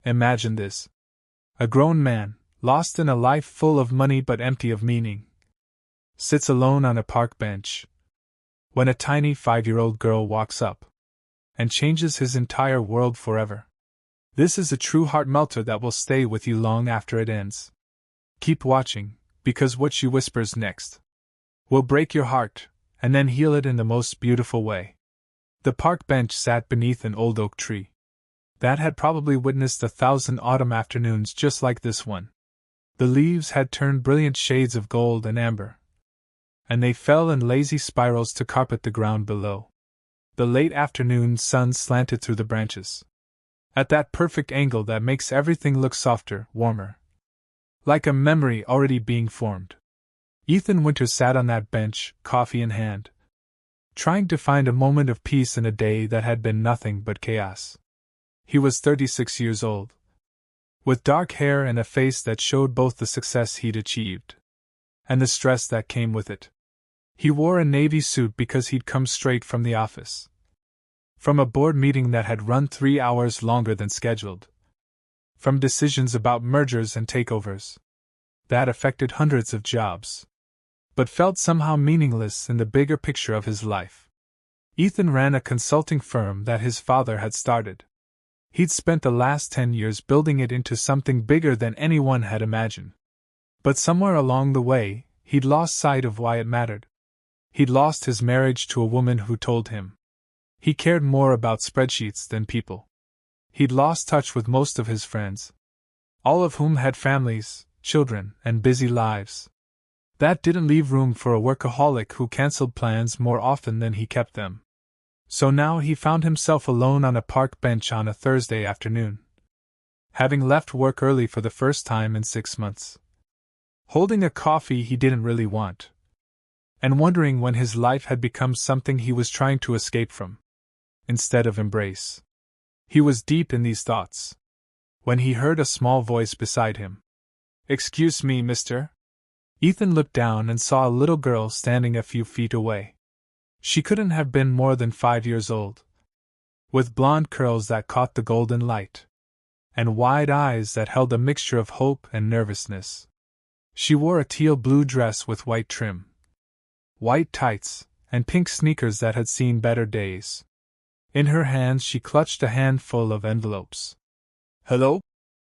Imagine this. A grown man, lost in a life full of money but empty of meaning, sits alone on a park bench when a tiny 5-year-old girl walks up and changes his entire world forever. This is a true heart melter that will stay with you long after it ends. Keep watching, because what she whispers next will break your heart, and then heal it in the most beautiful way. The park bench sat beneath an old oak tree that had probably witnessed 1,000 autumn afternoons just like this one. The leaves had turned brilliant shades of gold and amber, and they fell in lazy spirals to carpet the ground below. The late afternoon sun slanted through the branches, at that perfect angle that makes everything look softer, warmer, like a memory already being formed. Ethan Winters sat on that bench, coffee in hand, trying to find a moment of peace in a day that had been nothing but chaos. He was 36 years old, with dark hair and a face that showed both the success he'd achieved and the stress that came with it. He wore a navy suit because he'd come straight from the office, from a board meeting that had run 3 hours longer than scheduled, from decisions about mergers and takeovers that affected hundreds of jobs, but felt somehow meaningless in the bigger picture of his life. Ethan ran a consulting firm that his father had started. He'd spent the last 10 years building it into something bigger than anyone had imagined. But somewhere along the way, he'd lost sight of why it mattered. He'd lost his marriage to a woman who told him he cared more about spreadsheets than people. He'd lost touch with most of his friends, all of whom had families, children, and busy lives. That didn't leave room for a workaholic who canceled plans more often than he kept them. So now he found himself alone on a park bench on a Thursday afternoon, having left work early for the first time in 6 months, holding a coffee he didn't really want, and wondering when his life had become something he was trying to escape from, instead of embrace. He was deep in these thoughts when he heard a small voice beside him. "Excuse me, mister?" Ethan looked down and saw a little girl standing a few feet away. She couldn't have been more than 5 years old, with blonde curls that caught the golden light, and wide eyes that held a mixture of hope and nervousness. She wore a teal-blue dress with white trim, white tights, and pink sneakers that had seen better days. In her hands she clutched a handful of envelopes. "Hello?"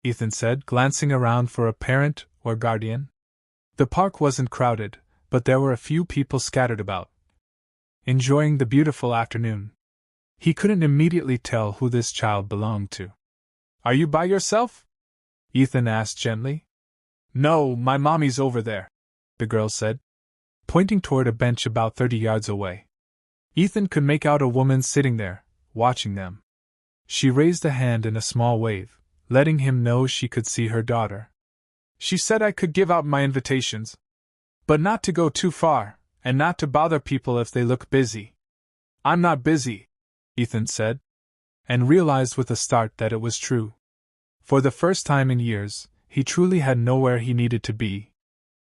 Ethan said, glancing around for a parent or guardian. The park wasn't crowded, but there were a few people scattered about, enjoying the beautiful afternoon. He couldn't immediately tell who this child belonged to. "Are you by yourself?" Ethan asked gently. "No, my mommy's over there," the girl said, pointing toward a bench about 30 yards away. Ethan could make out a woman sitting there, watching them. She raised a hand in a small wave, letting him know she could see her daughter. "She said I could give out my invitations, but not to go too far, and not to bother people if they look busy." "I'm not busy," Ethan said, and realized with a start that it was true. For the first time in years, he truly had nowhere he needed to be.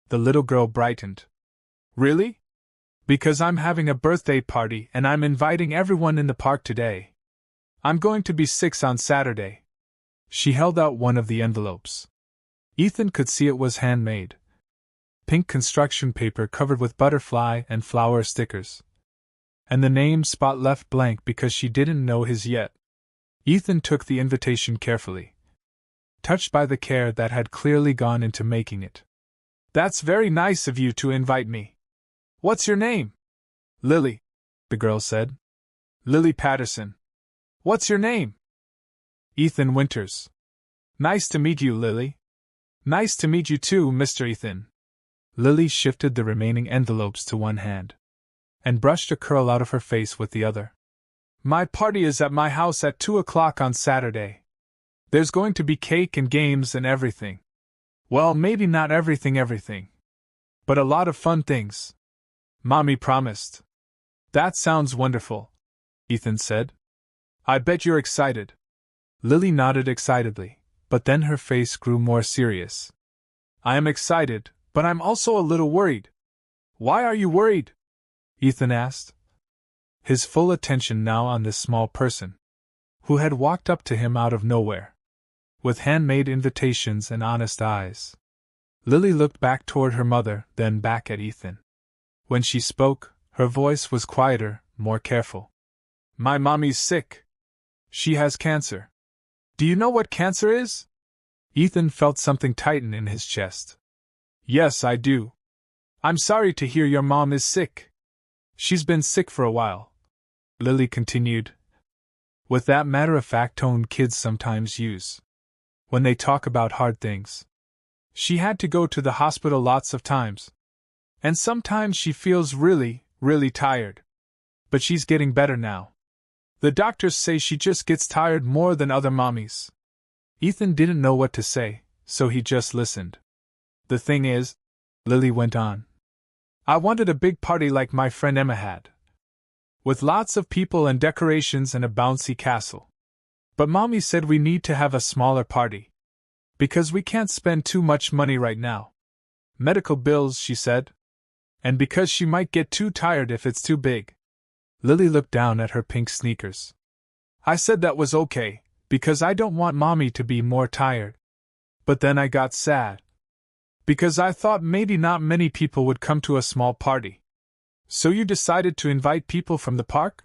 The little girl brightened. "Really? Because I'm having a birthday party and I'm inviting everyone in the park today. I'm going to be 6 on Saturday." She held out one of the envelopes. Ethan could see it was handmade. Pink construction paper covered with butterfly and flower stickers, and the name spot left blank because she didn't know his yet. Ethan took the invitation carefully, touched by the care that had clearly gone into making it. "That's very nice of you to invite me. What's your name?" "Lily," the girl said. "Lily Patterson. What's your name?" "Ethan Winters." "Nice to meet you, Lily." "Nice to meet you too, Mr. Ethan." Lily shifted the remaining envelopes to one hand and brushed a curl out of her face with the other. "My party is at my house at 2 o'clock on Saturday. There's going to be cake and games and everything. Well, maybe not everything, but a lot of fun things. Mommy promised." "That sounds wonderful," Ethan said. "I bet you're excited." Lily nodded excitedly, but then her face grew more serious. "I am excited, but I'm also a little worried." "Why are you worried?" Ethan asked, his full attention now on this small person, who had walked up to him out of nowhere. with handmade invitations and honest eyes. Lily looked back toward her mother, then back at Ethan. When she spoke, her voice was quieter, more careful. My mommy's sick. She has cancer. Do you know what cancer is? Ethan felt something tighten in his chest. Yes, I do. I'm sorry to hear your mom is sick. She's been sick for a while, Lily continued, with that matter-of-fact tone kids sometimes use when they talk about hard things. She had to go to the hospital lots of times. And sometimes she feels really, really tired. But she's getting better now. The doctors say she just gets tired more than other mommies. Ethan didn't know what to say, so he just listened. The thing is, Lily went on, I wanted a big party like my friend Emma had, with lots of people and decorations and a bouncy castle. But Mommy said we need to have a smaller party, because we can't spend too much money right now. Medical bills, she said. And because she might get too tired if it's too big. Lily looked down at her pink sneakers. I said that was okay, because I don't want Mommy to be more tired. But then I got sad, because I thought maybe not many people would come to a small party. So you decided to invite people from the park?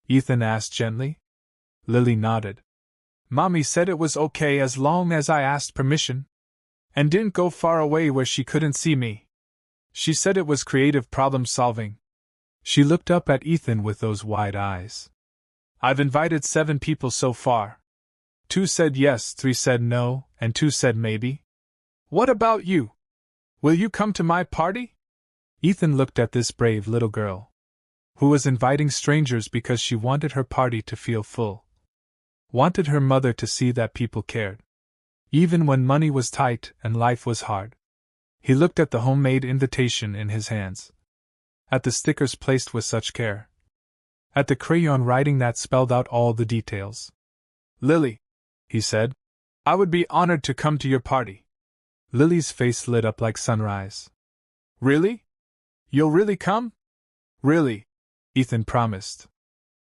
Ethan asked gently. Lily nodded. Mommy said it was okay as long as I asked permission, and didn't go far away where she couldn't see me. She said it was creative problem solving. She looked up at Ethan with those wide eyes. I've invited 7 people so far. 2 said yes, 3 said no, and 2 said maybe. What about you? Will you come to my party? Ethan looked at this brave little girl, who was inviting strangers because she wanted her party to feel full. Wanted her mother to see that people cared, even when money was tight and life was hard. He looked at the homemade invitation in his hands, at the stickers placed with such care, at the crayon writing that spelled out all the details. Lily, he said, I would be honored to come to your party. Lily's face lit up like sunrise. Really? You'll really come? Really, Ethan promised.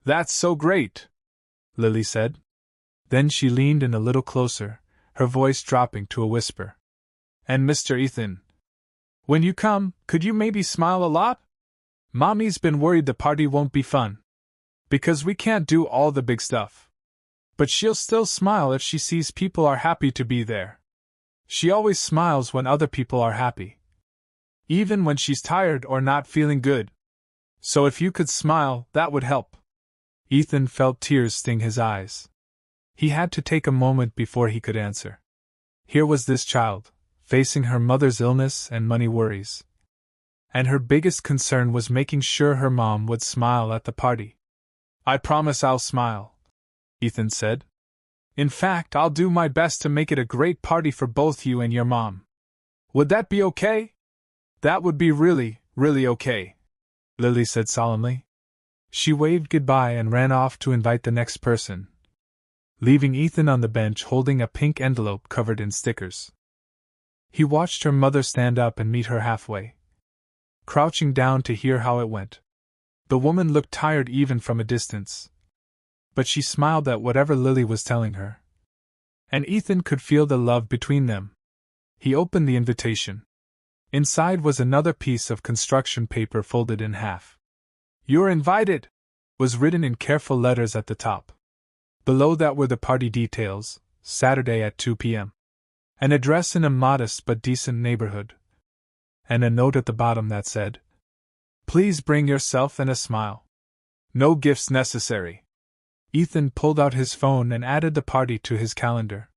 That's so great, Lily said. Then she leaned in a little closer, her voice dropping to a whisper. And Mr. Ethan, when you come, could you maybe smile a lot? Mommy's been worried the party won't be fun, because we can't do all the big stuff. But she'll still smile if she sees people are happy to be there. She always smiles when other people are happy, even when she's tired or not feeling good. So if you could smile, that would help. Ethan felt tears sting his eyes. He had to take a moment before he could answer. Here was this child, facing her mother's illness and money worries. And her biggest concern was making sure her mom would smile at the party. I promise I'll smile, Ethan said. In fact, I'll do my best to make it a great party for both you and your mom. Would that be okay? That would be really, really okay, Lily said solemnly. She waved goodbye and ran off to invite the next person, leaving Ethan on the bench holding a pink envelope covered in stickers. He watched her mother stand up and meet her halfway, crouching down to hear how it went. The woman looked tired even from a distance, but she smiled at whatever Lily was telling her. And Ethan could feel the love between them. He opened the invitation. Inside was another piece of construction paper folded in half. You're invited, was written in careful letters at the top. Below that were the party details, Saturday at 2 p.m. An address in a modest but decent neighborhood. And a note at the bottom that said, Please bring yourself and a smile. No gifts necessary. Ethan pulled out his phone and added the party to his calendar.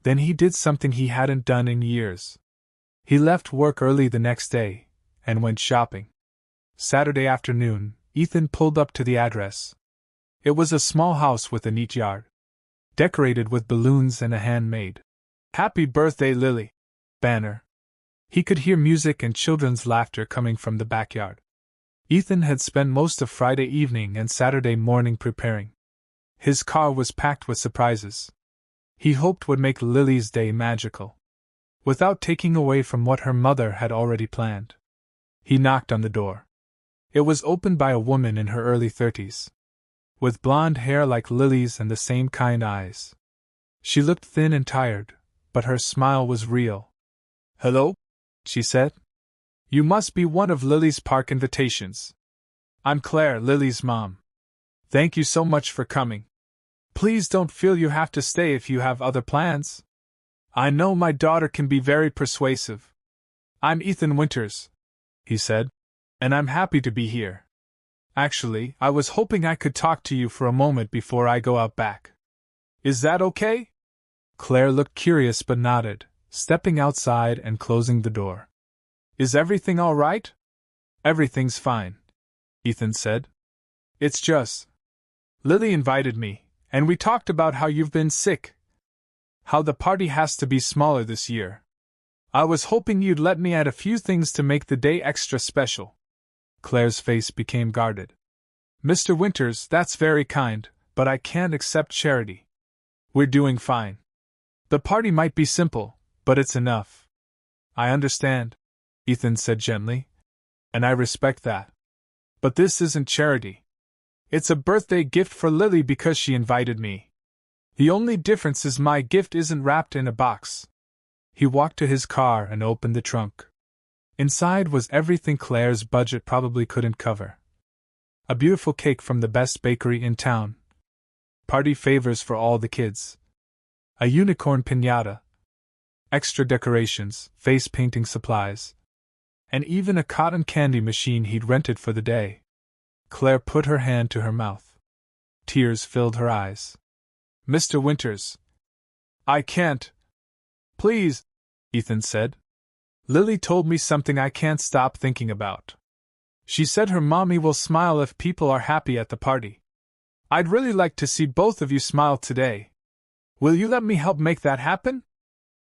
Then he did something he hadn't done in years. He left work early the next day, and went shopping. Saturday afternoon, Ethan pulled up to the address. It was a small house with a neat yard, decorated with balloons and a handmade "Happy Birthday, Lily" banner. He could hear music and children's laughter coming from the backyard. Ethan had spent most of Friday evening and Saturday morning preparing. His car was packed with surprises he hoped would make Lily's day magical, without taking away from what her mother had already planned. He knocked on the door. It was opened by a woman in her early 30s, with blonde hair like Lily's and the same kind eyes. She looked thin and tired, but her smile was real. "Hello?" she said. "You must be one of Lily's park invitations. I'm Claire, Lily's mom. Thank you so much for coming. Please don't feel you have to stay if you have other plans. I know my daughter can be very persuasive. I'm Ethan Winters," he said, "and I'm happy to be here. Actually, I was hoping I could talk to you for a moment before I go out back. Is that okay?" Claire looked curious but nodded, stepping outside and closing the door. "Is everything all right?" "Everything's fine," Ethan said. "It's just Lily invited me, and we talked about how you've been sick. How the party has to be smaller this year. I was hoping you'd let me add a few things to make the day extra special." Claire's face became guarded. "Mr. Winters, that's very kind, but I can't accept charity. We're doing fine. The party might be simple, but it's enough." "I understand," Ethan said gently, "and I respect that. But this isn't charity. It's a birthday gift for Lily because she invited me. The only difference is my gift isn't wrapped in a box." He walked to his car and opened the trunk. Inside was everything Claire's budget probably couldn't cover. A beautiful cake from the best bakery in town. Party favors for all the kids. A unicorn piñata. Extra decorations, face painting supplies. And even a cotton candy machine he'd rented for the day. Claire put her hand to her mouth. Tears filled her eyes. "Mr. Winters, I can't." "Please," Ethan said. "Lily told me something I can't stop thinking about. She said her mommy will smile if people are happy at the party. I'd really like to see both of you smile today. Will you let me help make that happen?"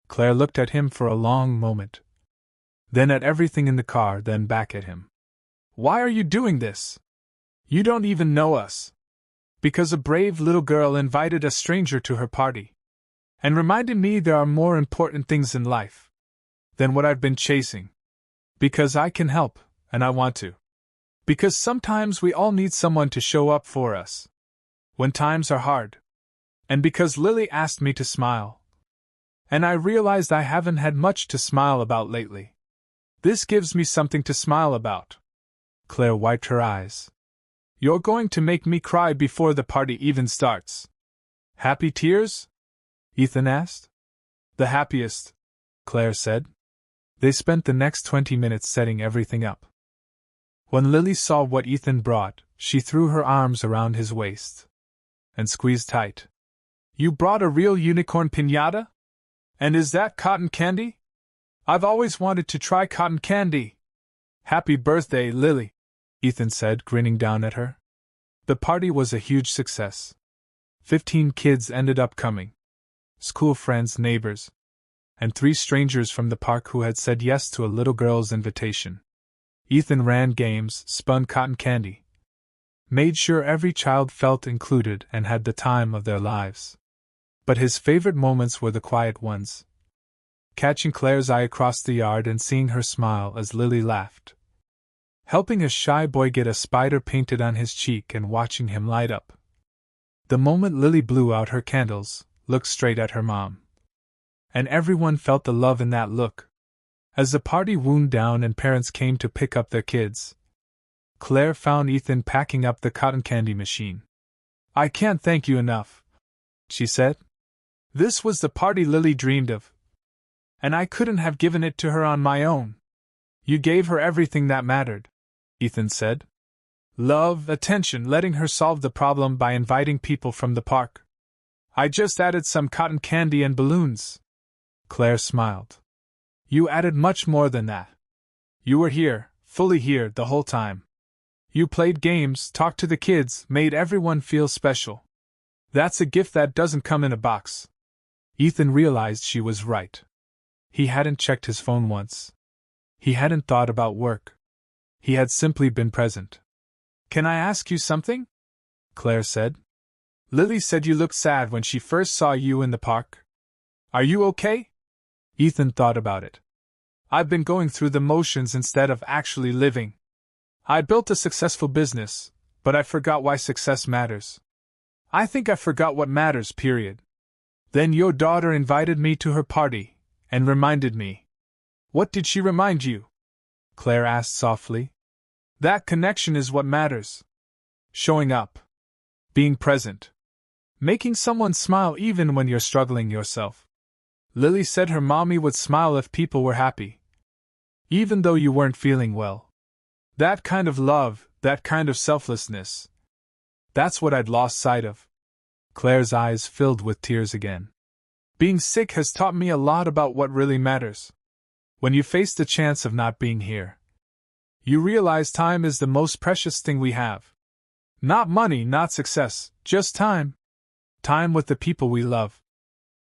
Claire looked at him for a long moment. Then at everything in the car, then back at him. "Why are you doing this? You don't even know us." "Because a brave little girl invited a stranger to her party. And reminded me there are more important things in life than what I've been chasing. Because I can help, and I want to. Because sometimes we all need someone to show up for us when times are hard. And because Lily asked me to smile. And I realized I haven't had much to smile about lately. This gives me something to smile about." Claire wiped her eyes. "You're going to make me cry before the party even starts." "Happy tears?" Ethan asked. "The happiest," Claire said. They spent the next 20 minutes setting everything up. When Lily saw what Ethan brought, she threw her arms around his waist and squeezed tight. "You brought a real unicorn piñata? And is that cotton candy? I've always wanted to try cotton candy." "Happy birthday, Lily," Ethan said, grinning down at her. The party was a huge success. 15 kids ended up coming. School friends, neighbors, and 3 strangers from the park who had said yes to a little girl's invitation. Ethan ran games, spun cotton candy, made sure every child felt included and had the time of their lives. But his favorite moments were the quiet ones. Catching Claire's eye across the yard and seeing her smile as Lily laughed. Helping a shy boy get a spider painted on his cheek and watching him light up. The moment Lily blew out her candles, looked straight at her mom. And everyone felt the love in that look. As the party wound down and parents came to pick up their kids, Claire found Ethan packing up the cotton candy machine. "I can't thank you enough," she said. "This was the party Lily dreamed of. And I couldn't have given it to her on my own. You gave her everything that mattered," Ethan said. "Love, attention, letting her solve the problem by inviting people from the park. I just added some cotton candy and balloons." Claire smiled. "You added much more than that. You were here, fully here, the whole time. You played games, talked to the kids, made everyone feel special. That's a gift that doesn't come in a box." Ethan realized she was right. He hadn't checked his phone once. He hadn't thought about work. He had simply been present. "Can I ask you something?" Claire said. "Lily said you looked sad when she first saw you in the park. Are you okay?" Ethan thought about it. "I've been going through the motions instead of actually living. I built a successful business, but I forgot why success matters. I think I forgot what matters, period." Then your daughter invited me to her party, and reminded me. What did she remind you? Claire asked softly. That connection is what matters. Showing up. Being present. Making someone smile even when you're struggling yourself. Lily said her mommy would smile if people were happy. Even though you weren't feeling well. That kind of love, that kind of selflessness. That's what I'd lost sight of. Claire's eyes filled with tears again. Being sick has taught me a lot about what really matters. When you face the chance of not being here, you realize time is the most precious thing we have. Not money, not success, just time. Time with the people we love.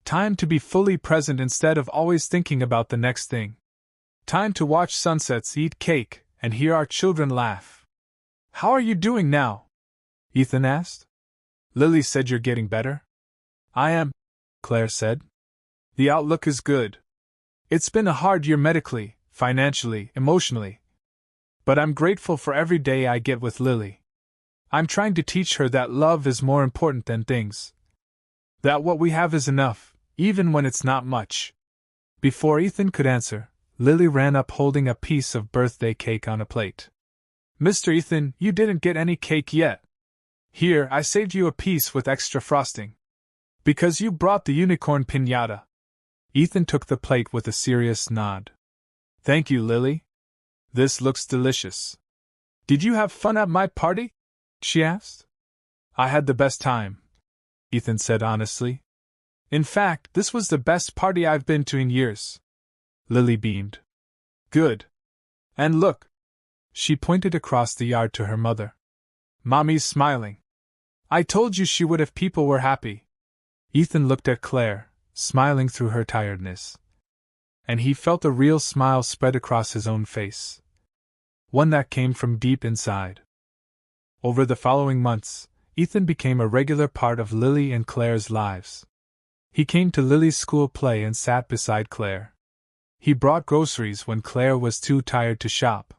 Time to be fully present instead of always thinking about the next thing. Time to watch sunsets, eat cake, and hear our children laugh. How are you doing now? Ethan asked. Lily said you're getting better. I am, Claire said. The outlook is good. It's been a hard year medically, financially, emotionally. But I'm grateful for every day I get with Lily. I'm trying to teach her that love is more important than things. That what we have is enough, even when it's not much. Before Ethan could answer, Lily ran up holding a piece of birthday cake on a plate. Mr. Ethan, you didn't get any cake yet. Here, I saved you a piece with extra frosting. Because you brought the unicorn piñata. Ethan took the plate with a serious nod. Thank you, Lily. This looks delicious. Did you have fun at my party? She asked. I had the best time, Ethan said honestly. In fact, this was the best party I've been to in years. Lily beamed. Good. And look. She pointed across the yard to her mother. Mommy's smiling. I told you she would if people were happy. Ethan looked at Claire, smiling through her tiredness. And he felt a real smile spread across his own face. One that came from deep inside. Over the following months, Ethan became a regular part of Lily and Claire's lives. He came to Lily's school play and sat beside Claire. He brought groceries when Claire was too tired to shop.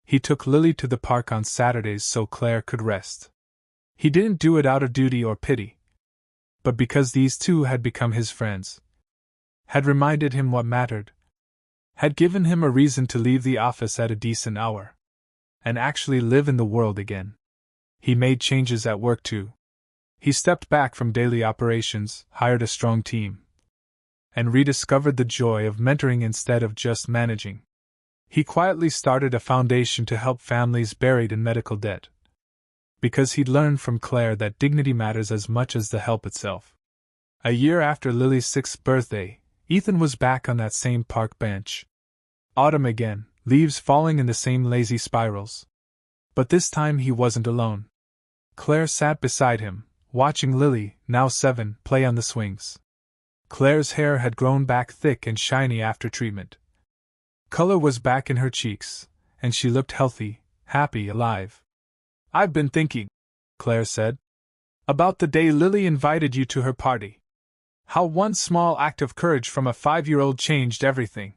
He took Lily to the park on Saturdays so Claire could rest. He didn't do it out of duty or pity, but because these two had become his friends, had reminded him what mattered, had given him a reason to leave the office at a decent hour, and actually live in the world again. He made changes at work too. He stepped back from daily operations, hired a strong team, and rediscovered the joy of mentoring instead of just managing. He quietly started a foundation to help families buried in medical debt. Because he'd learned from Claire that dignity matters as much as the help itself. A year after Lily's 6th birthday, Ethan was back on that same park bench. Autumn again, leaves falling in the same lazy spirals. But this time he wasn't alone. Claire sat beside him, watching Lily, now 7, play on the swings. Claire's hair had grown back thick and shiny after treatment. Color was back in her cheeks, and she looked healthy, happy, alive. I've been thinking, Claire said, about the day Lily invited you to her party. How one small act of courage from a 5-year-old changed everything.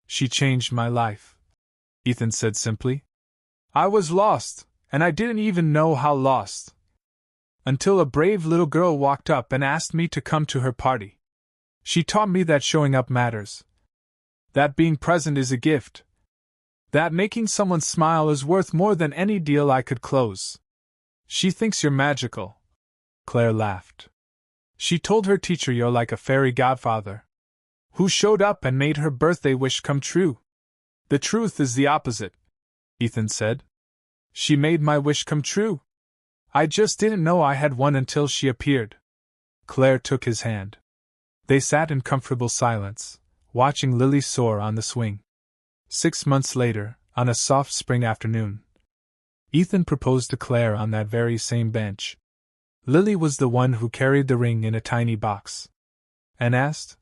She changed my life, Ethan said simply. I was lost, and I didn't even know how lost. Until a brave little girl walked up and asked me to come to her party. She taught me that showing up matters. That being present is a gift. That making someone smile is worth more than any deal I could close. She thinks you're magical. Claire laughed. She told her teacher you're like a fairy godfather who showed up and made her birthday wish come true. The truth is the opposite, Ethan said. She made my wish come true. I just didn't know I had one until she appeared. Claire took his hand. They sat in comfortable silence, watching Lily soar on the swing. 6 months later, on a soft spring afternoon, Ethan proposed to Claire on that very same bench. Lily was the one who carried the ring in a tiny box, and asked,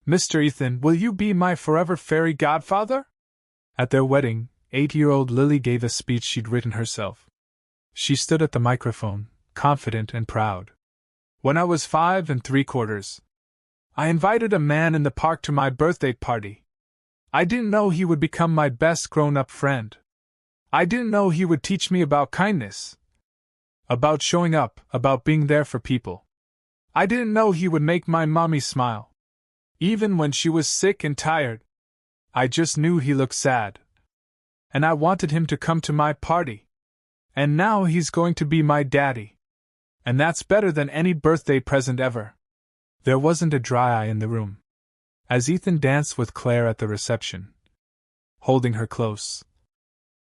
Mr. Ethan, will you be my forever fairy godfather? At their wedding, 8-year-old Lily gave a speech she'd written herself. She stood at the microphone, confident and proud. When I was 5 3/4, I invited a man in the park to my birthday party. I didn't know he would become my best grown-up friend. I didn't know he would teach me about kindness, about showing up, about being there for people. I didn't know he would make my mommy smile. Even when she was sick and tired. I just knew he looked sad. And I wanted him to come to my party. And now he's going to be my daddy. And that's better than any birthday present ever. There wasn't a dry eye in the room. As Ethan danced with Claire at the reception, holding her close,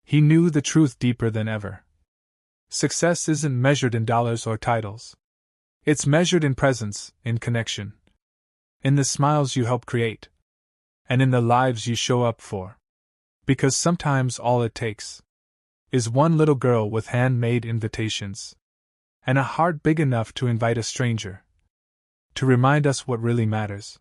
he knew the truth deeper than ever. Success isn't measured in dollars or titles. It's measured in presence, in connection, in the smiles you help create, and in the lives you show up for. Because sometimes all it takes is one little girl with handmade invitations, and a heart big enough to invite a stranger, to remind us what really matters.